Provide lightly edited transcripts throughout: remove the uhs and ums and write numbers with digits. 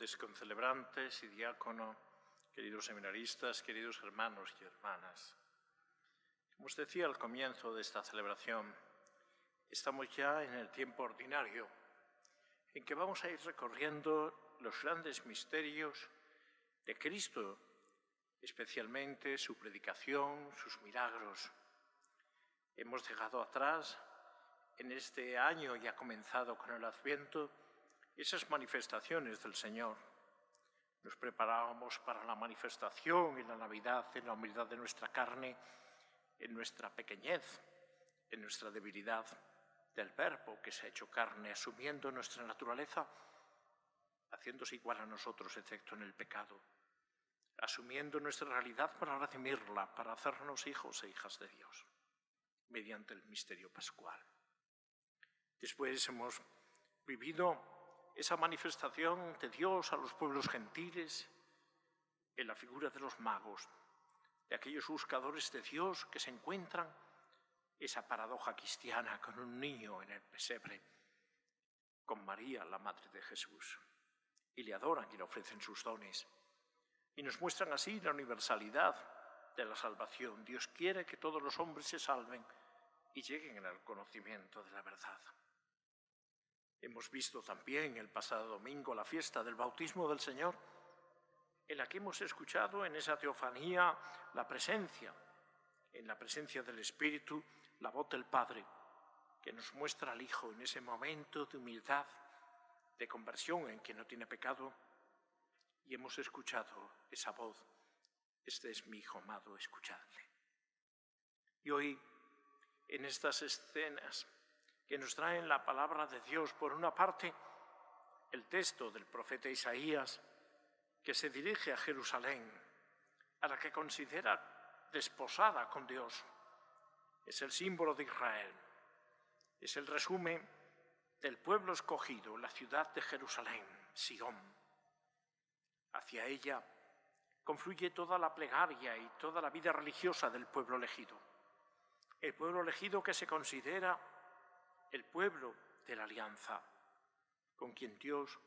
sacerdotes, concelebrantes y diácono, queridos seminaristas, queridos hermanos y hermanas. Como os decía al comienzo de esta celebración, estamos ya en el tiempo ordinario, en que vamos a ir recorriendo los grandes misterios de Cristo, especialmente su predicación, sus milagros. Hemos dejado atrás, en este año ya comenzado con el Adviento, esas manifestaciones del Señor. Nos preparábamos para la manifestación en la Navidad, en la humildad de nuestra carne, en nuestra pequeñez, en nuestra debilidad, del Verbo que se ha hecho carne, asumiendo nuestra naturaleza, haciéndose igual a nosotros, excepto en el pecado, asumiendo nuestra realidad para redimirla, para hacernos hijos e hijas de Dios, mediante el misterio pascual. Después hemos vivido esa manifestación de Dios a los pueblos gentiles en la figura de los magos, de aquellos buscadores de Dios que se encuentran esa paradoja cristiana con un niño en el pesebre, con María, la madre de Jesús, y le adoran y le ofrecen sus dones. Y nos muestran así la universalidad de la salvación. Dios quiere que todos los hombres se salven y lleguen al conocimiento de la verdad. Hemos visto también el pasado domingo la fiesta del bautismo del Señor, en la que hemos escuchado en esa teofanía la presencia, en la presencia del Espíritu, la voz del Padre, que nos muestra al Hijo en ese momento de humildad, de conversión en que no tiene pecado, y hemos escuchado esa voz: este es mi Hijo amado, escuchadle. Y hoy, en estas escenas que nos traen la palabra de Dios, por una parte, el texto del profeta Isaías, que se dirige a Jerusalén, a la que considera desposada con Dios. Es el símbolo de Israel, es el resumen del pueblo escogido, la ciudad de Jerusalén, Sion. Hacia ella confluye toda la plegaria y toda la vida religiosa del pueblo elegido. El pueblo elegido que se considera el pueblo de la alianza, con quien Dios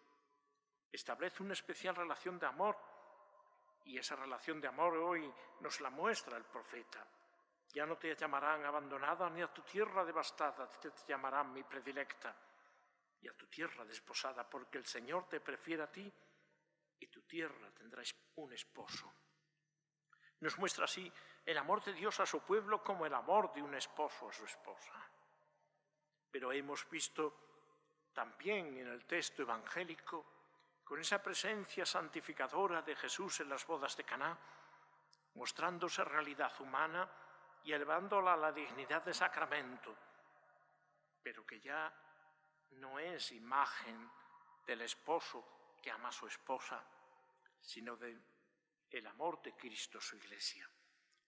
establece una especial relación de amor, y esa relación de amor hoy nos la muestra el profeta. Ya no te llamarán abandonada ni a tu tierra devastada, te llamarán mi predilecta, y a tu tierra desposada, porque el Señor te prefiere a ti y tu tierra tendrá un esposo. Nos muestra así el amor de Dios a su pueblo como el amor de un esposo a su esposa. Pero hemos visto también en el texto evangélico, con esa presencia santificadora de Jesús en las bodas de Caná, mostrándose realidad humana y elevándola a la dignidad de sacramento, pero que ya no es imagen del esposo que ama a su esposa, sino del amor de Cristo a su Iglesia.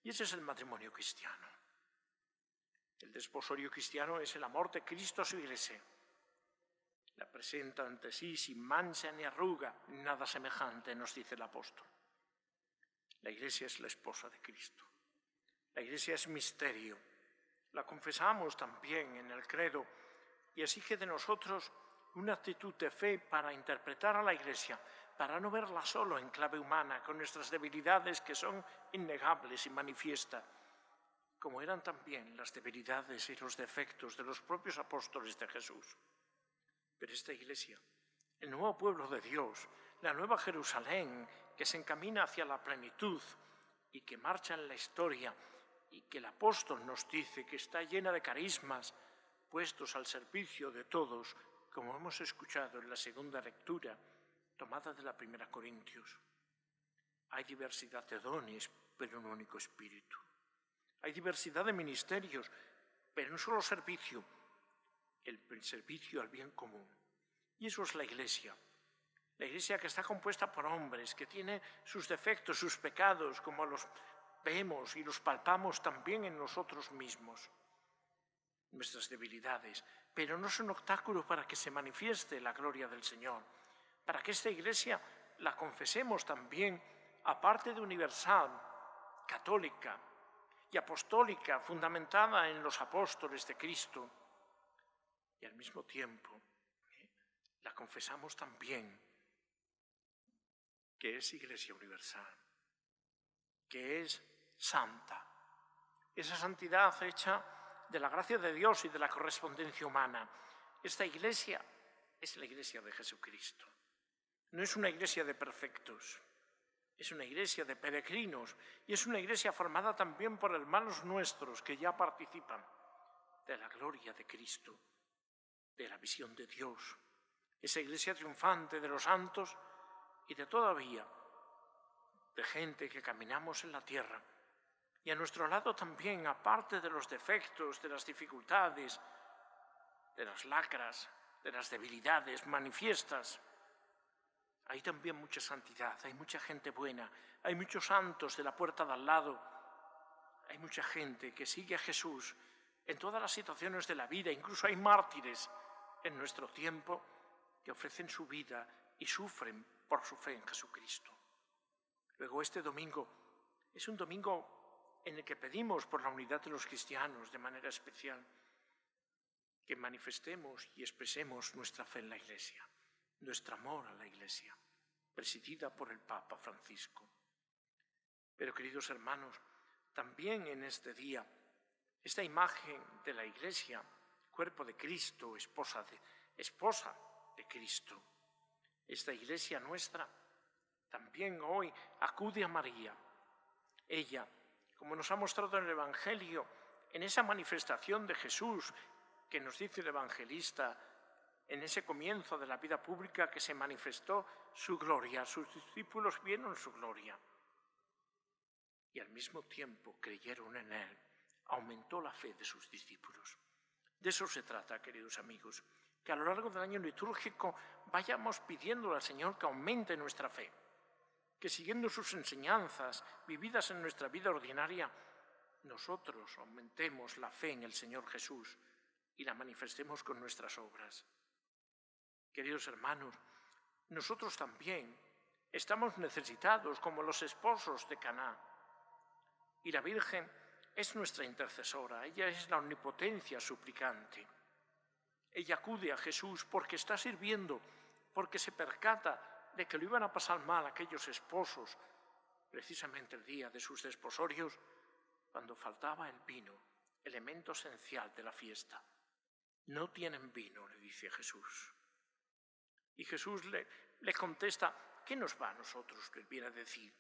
Y ese es el matrimonio cristiano. El desposorio cristiano es el amor de Cristo a su Iglesia. La presenta ante sí sin mancha ni arruga, nada semejante, nos dice el apóstol. La Iglesia es la esposa de Cristo. La Iglesia es misterio. La confesamos también en el credo y exige de nosotros una actitud de fe para interpretar a la Iglesia, para no verla solo en clave humana, con nuestras debilidades que son innegables y manifiestas, como eran también las debilidades y los defectos de los propios apóstoles de Jesús. Pero esta Iglesia, el nuevo pueblo de Dios, la nueva Jerusalén, que se encamina hacia la plenitud y que marcha en la historia, y que el apóstol nos dice que está llena de carismas puestos al servicio de todos, como hemos escuchado en la segunda lectura, tomada de la primera Corintios. Hay diversidad de dones, pero un único espíritu. Hay diversidad de ministerios, pero un solo servicio, el servicio al bien común. Y eso es la Iglesia. La Iglesia que está compuesta por hombres, que tiene sus defectos, sus pecados, como los vemos y los palpamos también en nosotros mismos, nuestras debilidades, pero no es un obstáculo para que se manifieste la gloria del Señor, para que esta Iglesia la confesemos también, aparte de universal, católica y apostólica, fundamentada en los apóstoles de Cristo, y al mismo tiempo la confesamos también que es Iglesia universal, que es santa. Esa santidad hecha de la gracia de Dios y de la correspondencia humana. Esta Iglesia es la Iglesia de Jesucristo. No es una Iglesia de perfectos, es una Iglesia de peregrinos y es una Iglesia formada también por hermanos nuestros que ya participan de la gloria de Cristo, de la visión de Dios. Esa Iglesia triunfante de los santos y de todavía de gente que caminamos en la tierra. Y a nuestro lado también, aparte de los defectos, de las dificultades, de las lacras, de las debilidades manifiestas, hay también mucha santidad, hay mucha gente buena, hay muchos santos de la puerta de al lado, hay mucha gente que sigue a Jesús en todas las situaciones de la vida, incluso hay mártires en nuestro tiempo que ofrecen su vida y sufren por su fe en Jesucristo. Luego este domingo es un domingo en el que pedimos por la unidad de los cristianos de manera especial, que manifestemos y expresemos nuestra fe en la Iglesia, nuestro amor a la Iglesia, presidida por el Papa Francisco. Pero, queridos hermanos, también en este día, esta imagen de la Iglesia, cuerpo de Cristo, esposa de Cristo, esta Iglesia nuestra, también hoy acude a María. Ella, como nos ha mostrado en el Evangelio, en esa manifestación de Jesús que nos dice el evangelista, en ese comienzo de la vida pública que se manifestó su gloria, sus discípulos vieron su gloria y al mismo tiempo creyeron en él, aumentó la fe de sus discípulos. De eso se trata, queridos amigos, que a lo largo del año litúrgico vayamos pidiéndole al Señor que aumente nuestra fe, que siguiendo sus enseñanzas vividas en nuestra vida ordinaria, nosotros aumentemos la fe en el Señor Jesús y la manifestemos con nuestras obras. Queridos hermanos, nosotros también estamos necesitados como los esposos de Caná. Y la Virgen es nuestra intercesora, ella es la omnipotencia suplicante. Ella acude a Jesús porque está sirviendo, porque se percata de que lo iban a pasar mal aquellos esposos, precisamente el día de sus desposorios, cuando faltaba el vino, elemento esencial de la fiesta. No tienen vino, le dice Jesús. Y Jesús le contesta, ¿qué nos va a nosotros? Le viene a decir.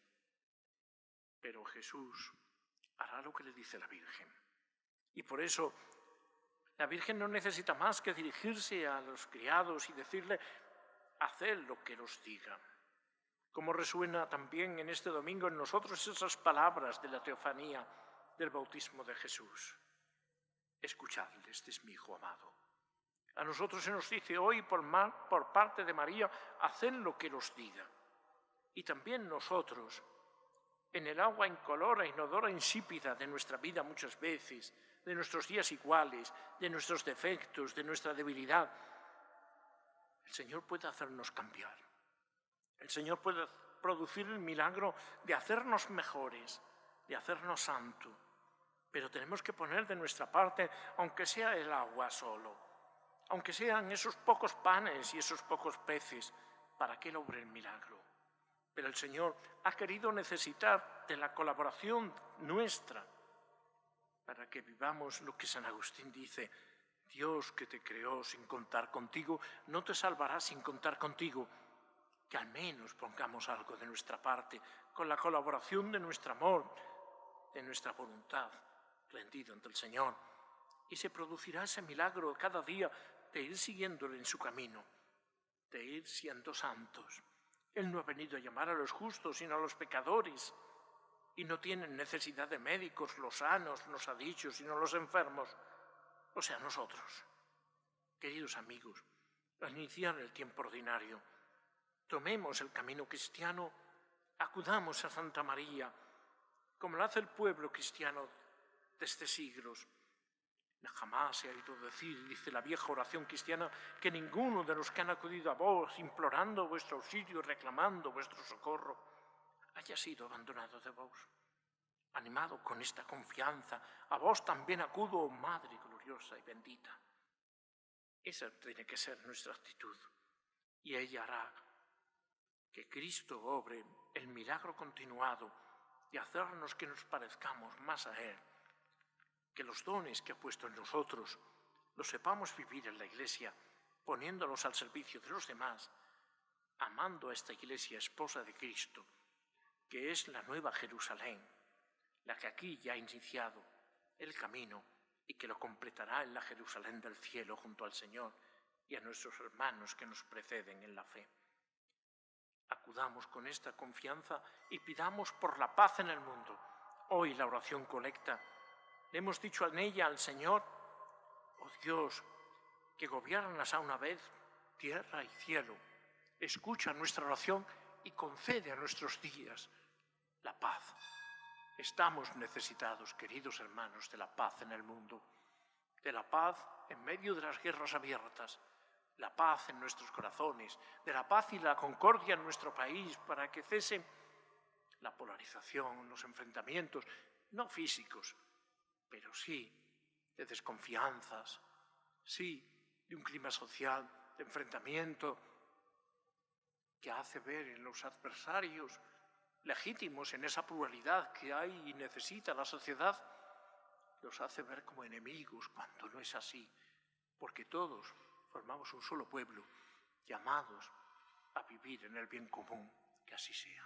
Pero Jesús hará lo que le dice la Virgen. Y por eso la Virgen no necesita más que dirigirse a los criados y decirle, haced lo que os diga. Como resuena también en este domingo en nosotros esas palabras de la teofanía del bautismo de Jesús. Escuchadle, este es mi Hijo amado. A nosotros se nos dice hoy por parte de María, haced lo que os diga. Y también nosotros, en el agua incolora, inodora, insípida de nuestra vida muchas veces, de nuestros días iguales, de nuestros defectos, de nuestra debilidad, el Señor puede hacernos cambiar. El Señor puede producir el milagro de hacernos mejores, de hacernos santos. Pero tenemos que poner de nuestra parte, aunque sea el agua solo, aunque sean esos pocos panes y esos pocos peces, para que Él obre el milagro. Pero el Señor ha querido necesitar de la colaboración nuestra para que vivamos lo que San Agustín dice, Dios que te creó sin contar contigo, no te salvará sin contar contigo. Que al menos pongamos algo de nuestra parte, con la colaboración de nuestro amor, de nuestra voluntad, rendido ante el Señor. Y se producirá ese milagro cada día de ir siguiéndole en su camino, de ir siendo santos. Él no ha venido a llamar a los justos, sino a los pecadores. Y no tienen necesidad de médicos, los sanos, nos ha dicho, sino los enfermos. O sea, nosotros. Queridos amigos, al iniciar el tiempo ordinario, tomemos el camino cristiano, acudamos a Santa María, como lo hace el pueblo cristiano desde siglos. Jamás se ha oído decir, dice la vieja oración cristiana, que ninguno de los que han acudido a vos, implorando vuestro auxilio y reclamando vuestro socorro, haya sido abandonado de vos. Animado con esta confianza, a vos también acudo, oh Madre gloriosa y bendita. Esa tiene que ser nuestra actitud, y ella hará Que Cristo obre el milagro continuado de hacernos que nos parezcamos más a Él. Que los dones que ha puesto en nosotros los sepamos vivir en la Iglesia, poniéndolos al servicio de los demás, amando a esta Iglesia esposa de Cristo, que es la nueva Jerusalén, la que aquí ya ha iniciado el camino y que lo completará en la Jerusalén del cielo junto al Señor y a nuestros hermanos que nos preceden en la fe. Acudamos con esta confianza y pidamos por la paz en el mundo. Hoy la oración colecta, le hemos dicho en ella al Señor: oh Dios, que gobiernas a una vez tierra y cielo, escucha nuestra oración y concede a nuestros días la paz. Estamos necesitados, queridos hermanos, de la paz en el mundo, de la paz en medio de las guerras abiertas, la paz en nuestros corazones, de la paz y la concordia en nuestro país para que cese la polarización, los enfrentamientos, no físicos, pero sí de desconfianzas, sí de un clima social de enfrentamiento que hace ver en los adversarios legítimos en esa pluralidad que hay y necesita la sociedad, los hace ver como enemigos cuando no es así, porque todos formamos un solo pueblo, llamados a vivir en el bien común, que así sea.